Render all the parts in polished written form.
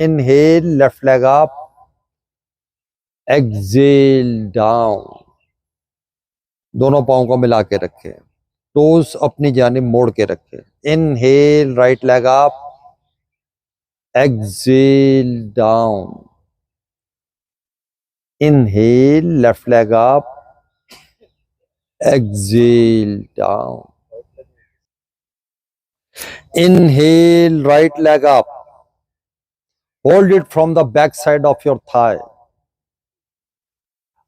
Inhale, left leg up, exhale down. दोनों पाँव को मिला के रखें, टोज अपनी जानिब मोड़ के रखें। Inhale, right leg up, exhale down. Inhale, left leg up, exhale down. Inhale, right leg up. Hold it from the back side of your thigh.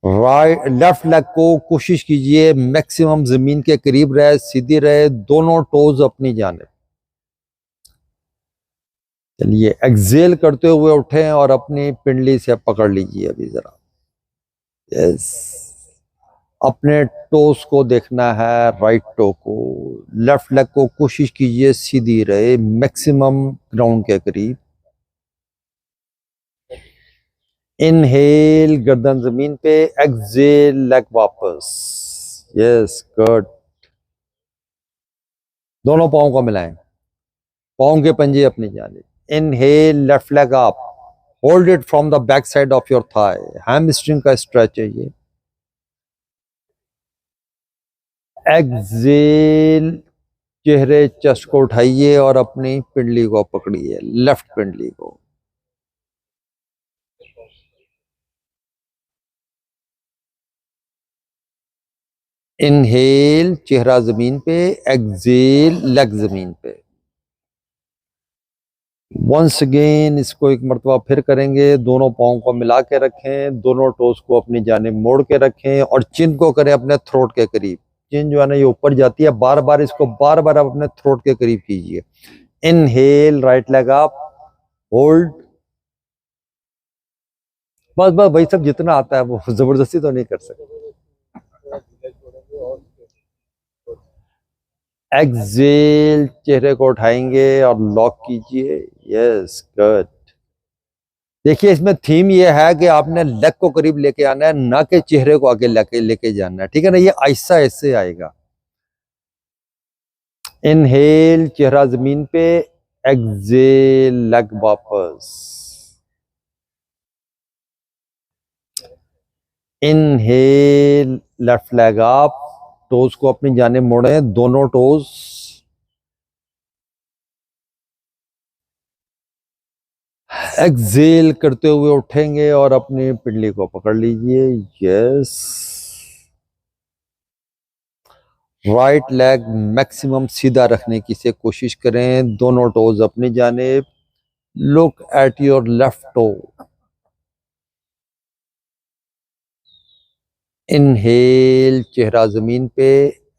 Left leg को कोशिश कीजिए मैक्सिमम जमीन के करीब रहे, सीधी रहे, दोनों टोज अपनी जाने। चलिए एक्सेल करते हुए उठें और अपनी पिंडली से पकड़ लीजिए अभी जरा। यस, अपने टोस को देखना है, राइट टो को। लेफ्ट लेग को कोशिश कीजिए सीधी रहे, मैक्सिमम ग्राउंड के करीब। इनहेल, गर्दन जमीन पे, एक्सेल, लेग वापस। Yes, good. दोनों पाँव को मिलाएं, पाँव के पंजे अपनी जानिब। Inhale, left leg up, hold it from the back side of your thigh. Hamstring का स्ट्रेच है ये। एक्सेल, चेहरे चेस्ट को उठाइए और अपनी पिंडली को पकड़िए, लेफ्ट पिंडली को। इनहेल, चेहरा जमीन पे, एक्सेल, लेग जमीन पे। वंस अगेन इसको एक मरतबा फिर करेंगे। दोनों पाँव को मिला के रखें, दोनों टोस को अपनी जानिब मोड़ के रखें और चिन को करें अपने थ्रोट के करीब। चिन जो है ना ये ऊपर जाती है, बार बार इसको बार बार आप अपने थ्रोट के करीब कीजिए। Inhale, right leg up, hold. बस बस वही सब जितना आता है, वो जबरदस्ती तो नहीं कर सकते। एक्सेल, चेहरे को उठाएंगे और लॉक कीजिए। Yes, good. देखिए इसमें थीम ये है कि आपने लेग को करीब लेके आना है, ना कि चेहरे को आगे लेके जाना है, ठीक है ना। ये ऐसा ऐसे आएगा। इनहेल, चेहरा जमीन पे, एक्सेल, लेग वापस। Inhale, left leg up, toes को अपनी जानिब मोड़े, दोनों टोज। एक्सेल करते हुए उठेंगे और अपनी पिंडली को पकड़ लीजिए। यस, राइट लेग मैक्सिमम सीधा रखने की से कोशिश करें, दोनों टोज अपनी जानिब। Look at your left toe. Inhale, चेहरा जमीन पे,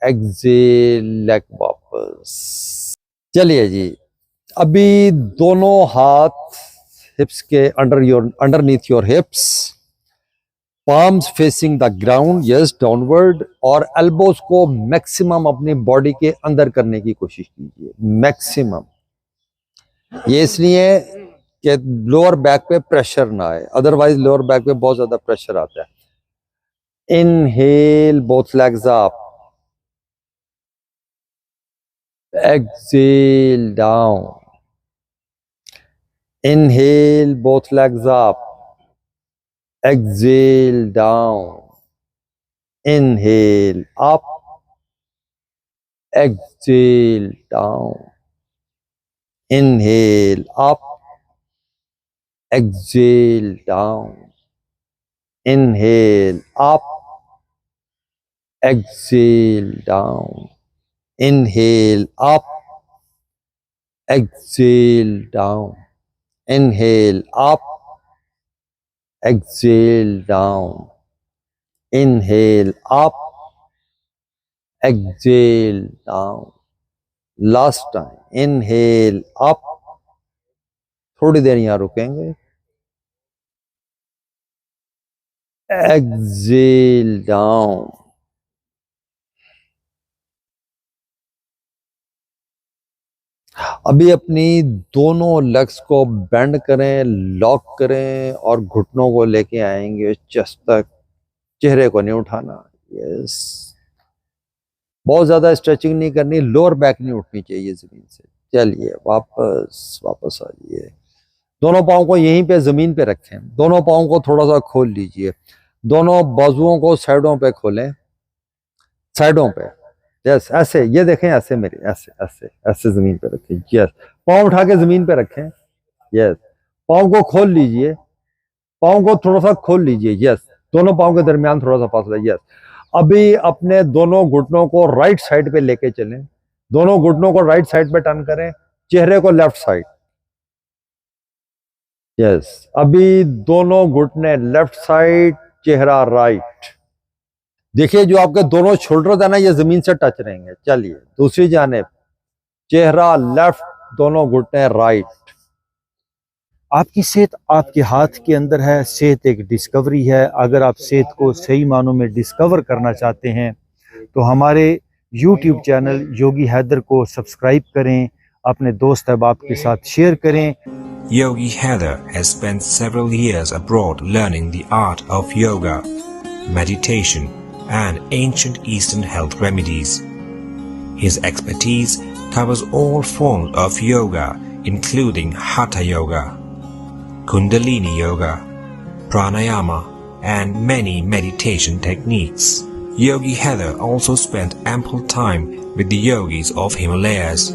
एक्सेल, लेग वापस। चलिए जी, अभी दोनों हाथ हिप्स के underneath your hips, palms facing the ground, yes, downward, और एल्बोज को मैक्सिमम अपनी बॉडी के अंदर करने की कोशिश कीजिए, मैक्सिमम। ये इसलिए कि लोअर बैक पे प्रेशर ना आए, अदरवाइज लोअर बैक पे बहुत ज्यादा प्रेशर आता है। Inhale, both legs up, exhale down. Inhale, both legs up, exhale down. Inhale up, exhale down. Inhale up, exhale down. Inhale up, exhale down. Inhale up, exhale down. Inhale up, exhale down. Inhale up, exhale down. Last time. Inhale up. थोड़ी देर यहां रुकेंगे। Exhale down. अभी अपनी दोनों legs को bend करें, lock करें और घुटनों को लेके आएंगे चेस्ट तक, चेहरे को नहीं उठाना। यस, बहुत ज्यादा स्ट्रेचिंग नहीं करनी, लोअर बैक नहीं उठनी चाहिए जमीन से। चलिए वापस वापस आ जाइए। दोनों पाँव को यहीं पे जमीन पे रखें, दोनों पाँव को थोड़ा सा खोल लीजिए, दोनों बाजुओं को साइडों पे खोलें, साइडों पे, यस ऐसे, ये देखें ऐसे, मेरे ऐसे ऐसे ऐसे जमीन पे रखें, यस पाँव उठा के जमीन पे रखें, यस पाँव को खोल लीजिए, पाँव को थोड़ा सा खोल लीजिए, यस दोनों पाँव के दरमियान थोड़ा सा फासला, यस। अभी अपने दोनों घुटनों को राइट साइड पे लेके चलें, दोनों घुटनों को राइट साइड पे टर्न करें, चेहरे को लेफ्ट साइड, यस अभी दोनों घुटने लेफ्ट साइड, चेहरा राइट। देखिए जो आपके दोनों शोल्डर है ना, ये जमीन से टच रहेंगे। चलिए दूसरी जानिब, चेहरा लेफ्ट, दोनों घुटने राइट। आपकी सेहत आपके हाथ के अंदर है। सेहत एक डिस्कवरी है। अगर आप सेहत को सही मानों में डिस्कवर करना चाहते हैं तो हमारे YouTube चैनल योगी हैदर को सब्सक्राइब करें, अपने दोस्त अहबाब के साथ शेयर करें। Yogi Heather has spent several years abroad learning the art of yoga, meditation, and ancient Eastern health remedies. His expertise covers all forms of yoga, including Hatha Yoga, Kundalini Yoga, Pranayama, and many meditation techniques. Yogi Heather also spent ample time with the yogis of Himalayas.